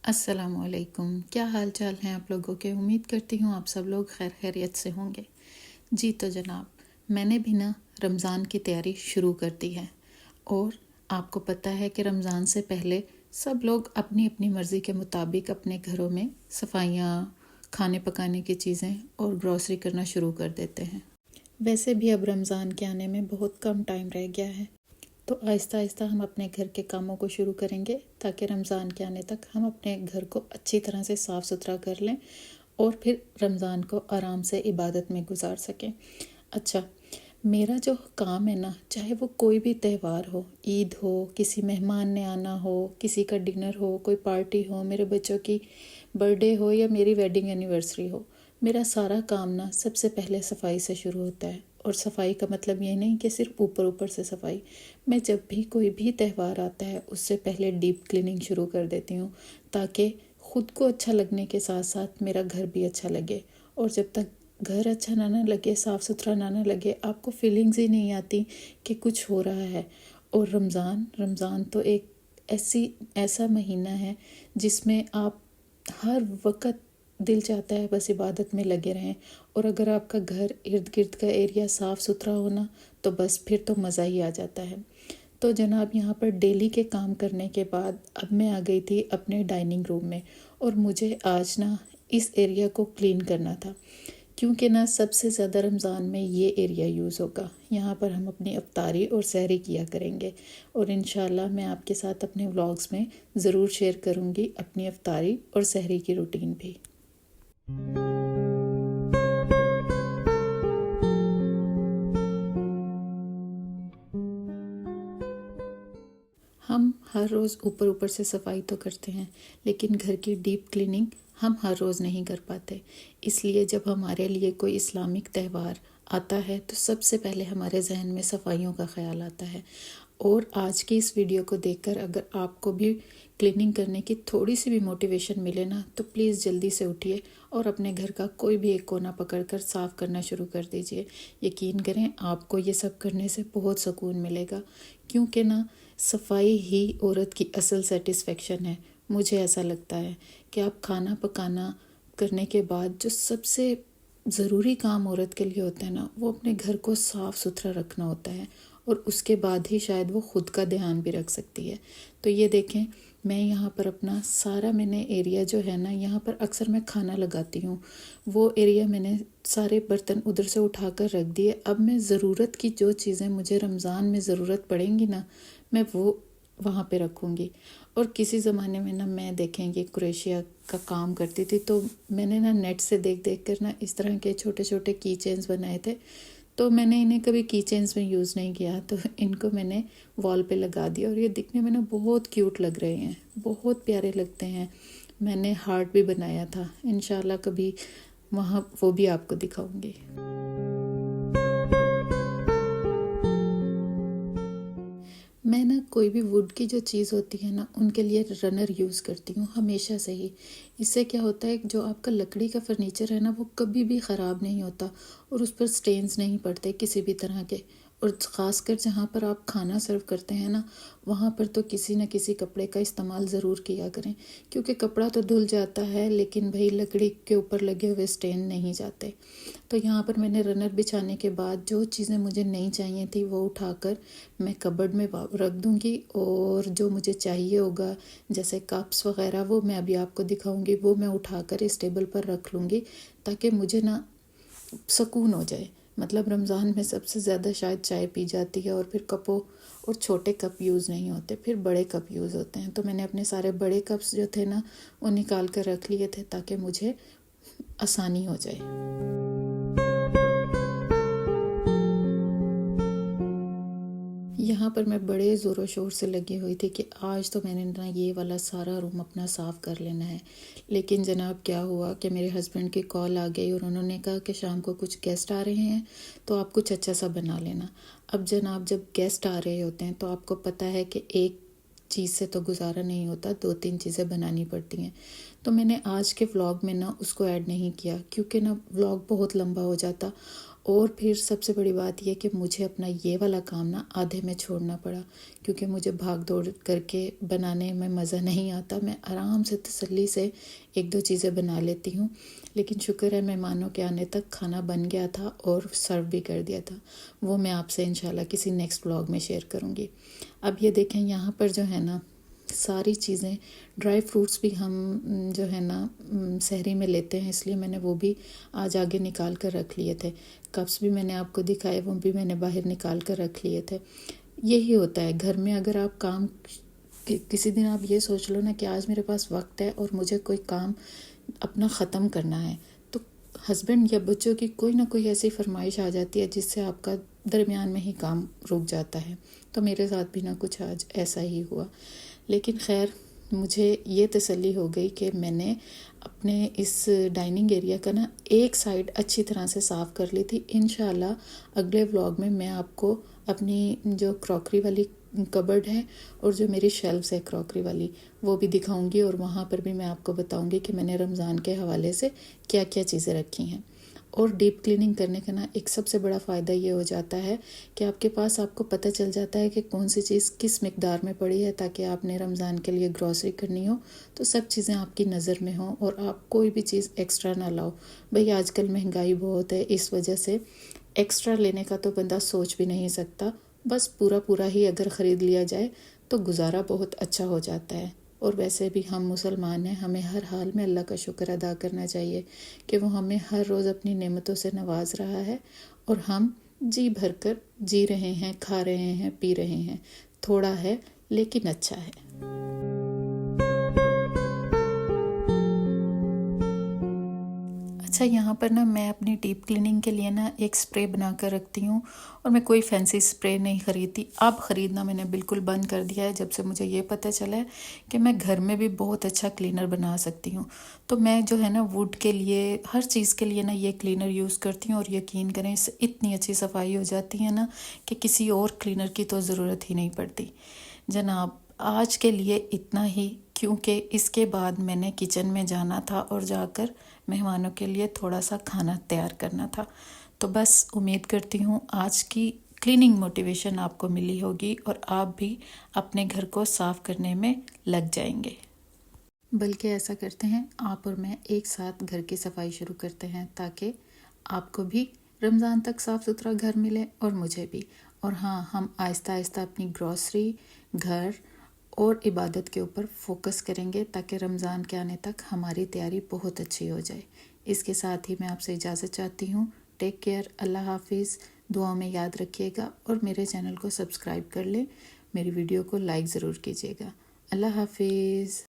السلام علیکم، کیا حال چال ہیں آپ لوگوں کے؟ امید کرتی ہوں آپ سب لوگ خیر خیریت سے ہوں گے۔ جی تو جناب، میں نے بھی رمضان کی تیاری شروع کر دی ہے، اور آپ کو پتہ ہے کہ رمضان سے پہلے سب لوگ اپنی اپنی مرضی کے مطابق اپنے گھروں میں صفائیاں، کھانے پکانے کی چیزیں اور گروسری کرنا شروع کر دیتے ہیں۔ ویسے بھی اب رمضان کے آنے میں بہت کم ٹائم رہ گیا ہے، تو آہستہ آہستہ ہم اپنے گھر کے کاموں کو شروع کریں گے تاکہ رمضان کے آنے تک ہم اپنے گھر کو اچھی طرح سے صاف ستھرا کر لیں اور پھر رمضان کو آرام سے عبادت میں گزار سکیں۔ اچھا، میرا جو کام ہے چاہے وہ کوئی بھی تہوار ہو، عید ہو، کسی مہمان نے آنا ہو، کسی کا ڈنر ہو، کوئی پارٹی ہو، میرے بچوں کی برتھ ڈے ہو یا میری ویڈنگ اینیورسری ہو، میرا سارا کام سب سے پہلے صفائی سے شروع ہوتا ہے۔ اور صفائی کا مطلب یہ نہیں کہ صرف اوپر اوپر سے صفائی، میں جب بھی کوئی بھی تہوار آتا ہے اس سے پہلے ڈیپ کلیننگ شروع کر دیتی ہوں، تاکہ خود کو اچھا لگنے کے ساتھ ساتھ میرا گھر بھی اچھا لگے۔ اور جب تک گھر اچھا نہ لگے، صاف ستھرا نہ لگے، آپ کو فیلنگز ہی نہیں آتی کہ کچھ ہو رہا ہے۔ اور رمضان تو ایک ایسا مہینہ ہے جس میں آپ ہر وقت دل چاہتا ہے بس عبادت میں لگے رہیں، اور اگر آپ کا گھر ارد گرد کا ایریا صاف ستھرا ہونا تو بس پھر تو مزہ ہی آ جاتا ہے۔ تو جناب، یہاں پر ڈیلی کے کام کرنے کے بعد اب میں آ گئی تھی اپنے ڈائننگ روم میں، اور مجھے آج اس ایریا کو کلین کرنا تھا، کیونکہ سب سے زیادہ رمضان میں یہ ایریا یوز ہوگا۔ یہاں پر ہم اپنی افطاری اور سحری کیا کریں گے، اور انشاءاللہ میں آپ کے ساتھ اپنے ولاگز میں ضرور شیئر کروں گی اپنی افطاری اور سحری کی روٹین بھی۔ ہم ہر روز اوپر سے صفائی تو کرتے ہیں، لیکن گھر کی ڈیپ کلیننگ ہم ہر روز نہیں کر پاتے۔ اس لیے جب ہمارے لیے کوئی اسلامک تہوار آتا ہے تو سب سے پہلے ہمارے ذہن میں صفائیوں کا خیال آتا ہے۔ اور آج کی اس ویڈیو کو دیکھ کر اگر آپ کو بھی کلیننگ کرنے کی تھوڑی سی بھی موٹیویشن ملے تو پلیز جلدی سے اٹھیے اور اپنے گھر کا کوئی بھی ایک کونا پکڑ کر صاف کرنا شروع کر دیجئے۔ یقین کریں، آپ کو یہ سب کرنے سے بہت سکون ملے گا، کیونکہ صفائی ہی عورت کی اصل سیٹسفیکشن ہے۔ مجھے ایسا لگتا ہے کہ آپ کھانا پکانا کرنے کے بعد جو سب سے ضروری کام عورت کے لیے ہوتا ہے وہ اپنے گھر کو صاف ستھرا رکھنا ہوتا ہے، اور اس کے بعد ہی شاید وہ خود کا دھیان بھی رکھ سکتی ہے۔ تو یہ دیکھیں، میں یہاں پر اپنا سارا میں نے ایریا جو ہے یہاں پر اکثر میں کھانا لگاتی ہوں، وہ ایریا میں نے سارے برتن ادھر سے اٹھا کر رکھ دیے۔ اب میں ضرورت کی جو چیزیں مجھے رمضان میں ضرورت پڑیں گی میں وہ وہاں پہ رکھوں گی۔ اور کسی زمانے میں میں دیکھیں گے کریشیا کا کام کرتی تھی، تو میں نے نیٹ سے دیکھ کر اس طرح کے چھوٹے چھوٹے کی چینز بنائے تھے، تو میں نے انہیں کبھی کی چینز میں یوز نہیں کیا، تو ان کو میں نے وال پہ لگا دیا، اور یہ دکھنے میں بہت کیوٹ لگ رہے ہیں، بہت پیارے لگتے ہیں۔ میں نے ہارٹ بھی بنایا تھا، انشاءاللہ کبھی وہاں وہ بھی آپ کو دکھاؤں گی۔ میں کوئی بھی ووڈ کی جو چیز ہوتی ہے ان کے لیے رنر یوز کرتی ہوں ہمیشہ سے ہی۔ اس سے کیا ہوتا ہے، جو آپ کا لکڑی کا فرنیچر ہے وہ کبھی بھی خراب نہیں ہوتا، اور اس پر سٹینز نہیں پڑتے کسی بھی طرح کے۔ اور خاص کر جہاں پر آپ کھانا سرو کرتے ہیں وہاں پر تو کسی نہ کسی کپڑے کا استعمال ضرور کیا کریں، کیونکہ کپڑا تو دھل جاتا ہے لیکن بھئی لکڑی کے اوپر لگے ہوئے سٹین نہیں جاتے۔ تو یہاں پر میں نے رنر بچھانے کے بعد جو چیزیں مجھے نہیں چاہیے تھی وہ اٹھا کر میں کبرڈ میں رکھ دوں گی، اور جو مجھے چاہیے ہوگا جیسے کپس وغیرہ وہ میں ابھی آپ کو دکھاؤں گی، وہ میں اٹھا کر اس ٹیبل پر رکھ لوں گی، تاکہ مجھے سکون ہو جائے۔ مطلب رمضان میں سب سے زیادہ شاید چائے پی جاتی ہے، اور پھر کپوں اور چھوٹے کپ یوز نہیں ہوتے، پھر بڑے کپ یوز ہوتے ہیں۔ تو میں نے اپنے سارے بڑے کپس جو تھے وہ نکال کر رکھ لیے تھے تاکہ مجھے آسانی ہو جائے۔ یہاں پر میں بڑے زور و شور سے لگی ہوئی تھی کہ آج تو میں نے یہ والا سارا روم اپنا صاف کر لینا ہے، لیکن جناب کیا ہوا کہ میرے ہسبینڈ کی کال آ گئی، اور انہوں نے کہا کہ شام کو کچھ گیسٹ آ رہے ہیں تو آپ کچھ اچھا سا بنا لینا۔ اب جناب جب گیسٹ آ رہے ہوتے ہیں تو آپ کو پتہ ہے کہ ایک چیز سے تو گزارا نہیں ہوتا، 2-3 چیزیں بنانی پڑتی ہیں۔ تو میں نے آج کے ولاگ میں اس کو ایڈ نہیں کیا، کیونکہ ولاگ بہت لمبا ہو جاتا، اور پھر سب سے بڑی بات یہ کہ مجھے اپنا یہ والا کام نا آدھے میں چھوڑنا پڑا، کیونکہ مجھے بھاگ دوڑ کر کے بنانے میں مزہ نہیں آتا۔ میں آرام سے تسلی سے ایک دو چیزیں بنا لیتی ہوں، لیکن شکر ہے مہمانوں کے آنے تک کھانا بن گیا تھا اور سرو بھی کر دیا تھا۔ وہ میں آپ سے انشاءاللہ کسی نیکسٹ بلاگ میں شیئر کروں گی۔ اب یہ دیکھیں یہاں پر جو ہے نا ساری چیزیں، ڈرائی فروٹس بھی ہم جو ہے نا سحری میں لیتے ہیں، اس لیے میں نے وہ بھی آج آگے نکال کر رکھ لیے تھے۔ کپس بھی میں نے آپ کو دکھائے، وہ بھی میں نے باہر نکال کر رکھ لیے تھے۔ یہی ہوتا ہے گھر میں، اگر آپ کام کسی دن آپ یہ سوچ لو نا کہ آج میرے پاس وقت ہے اور مجھے کوئی کام اپنا ختم کرنا ہے، تو ہسبینڈ یا بچوں کی کوئی نہ کوئی ایسی فرمائش آ جاتی ہے جس سے آپ کا درمیان میں ہی کام رک جاتا ہے۔ تو میرے ساتھ بھی نہ کچھ آج ایسا ہی ہوا، لیکن خیر مجھے یہ تسلی ہو گئی کہ میں نے اپنے اس ڈائننگ ایریا کا نا ایک سائڈ اچھی طرح سے صاف کر لی تھی۔ انشاءاللہ اگلے ولاگ میں آپ کو اپنی جو کراکری والی کبرڈ ہے اور جو میری شیلفز ہے کراکری والی، وہ بھی دکھاؤں گی، اور وہاں پر بھی میں آپ کو بتاؤں گی کہ میں نے رمضان کے حوالے سے کیا کیا چیزیں رکھی ہیں۔ اور ڈیپ کلیننگ کرنے کا نا ایک سب سے بڑا فائدہ یہ ہو جاتا ہے کہ آپ کے پاس آپ کو پتہ چل جاتا ہے کہ کون سی چیز کس مقدار میں پڑی ہے، تاکہ آپ نے رمضان کے لیے گروسری کرنی ہو تو سب چیزیں آپ کی نظر میں ہوں اور آپ کوئی بھی چیز ایکسٹرا نہ لاؤ۔ بھئی آج کل مہنگائی بہت ہے، اس وجہ سے ایکسٹرا لینے کا تو بندہ سوچ بھی نہیں سکتا، بس پورا ہی اگر خرید لیا جائے تو گزارا بہت اچھا ہو جاتا ہے۔ اور ویسے بھی ہم مسلمان ہیں، ہمیں ہر حال میں اللہ کا شکر ادا کرنا چاہیے کہ وہ ہمیں ہر روز اپنی نعمتوں سے نواز رہا ہے، اور ہم جی بھر کر جی رہے ہیں، کھا رہے ہیں، پی رہے ہیں۔ تھوڑا ہے لیکن اچھا ہے۔ اچھا، یہاں پر نا میں اپنی ڈیپ کلیننگ کے لیے نا ایک سپرے بنا کر رکھتی ہوں، اور میں کوئی فینسی سپرے نہیں خریدتی۔ اب خریدنا میں نے بالکل بند کر دیا ہے جب سے مجھے یہ پتہ چلا ہے کہ میں گھر میں بھی بہت اچھا کلینر بنا سکتی ہوں۔ تو میں جو ہے نا ووڈ کے لیے، ہر چیز کے لیے نا یہ کلینر یوز کرتی ہوں، اور یقین کریں اس سے اتنی اچھی صفائی ہو جاتی ہے نا کہ کسی اور کلینر کی تو ضرورت ہی نہیں پڑتی۔ جناب آج کے لیے اتنا ہی، کیونکہ اس کے بعد میں نے کچن میں جانا تھا اور جا کر مہمانوں کے لیے تھوڑا سا کھانا تیار کرنا تھا۔ تو بس امید کرتی ہوں آج کی کلیننگ موٹیویشن آپ کو ملی ہوگی، اور آپ بھی اپنے گھر کو صاف کرنے میں لگ جائیں گے۔ بلکہ ایسا کرتے ہیں آپ اور میں ایک ساتھ گھر کی صفائی شروع کرتے ہیں، تاکہ آپ کو بھی رمضان تک صاف ستھرا گھر ملے اور مجھے بھی۔ اور ہاں، ہم آہستہ آہستہ اپنی گروسری، گھر اور عبادت کے اوپر فوکس کریں گے، تاکہ رمضان کے آنے تک ہماری تیاری بہت اچھی ہو جائے۔ اس کے ساتھ ہی میں آپ سے اجازت چاہتی ہوں۔ ٹیک کیئر، اللہ حافظ، دعاؤں میں یاد رکھیے گا، اور میرے چینل کو سبسکرائب کر لیں، میری ویڈیو کو لائک ضرور کیجیے گا۔ اللہ حافظ۔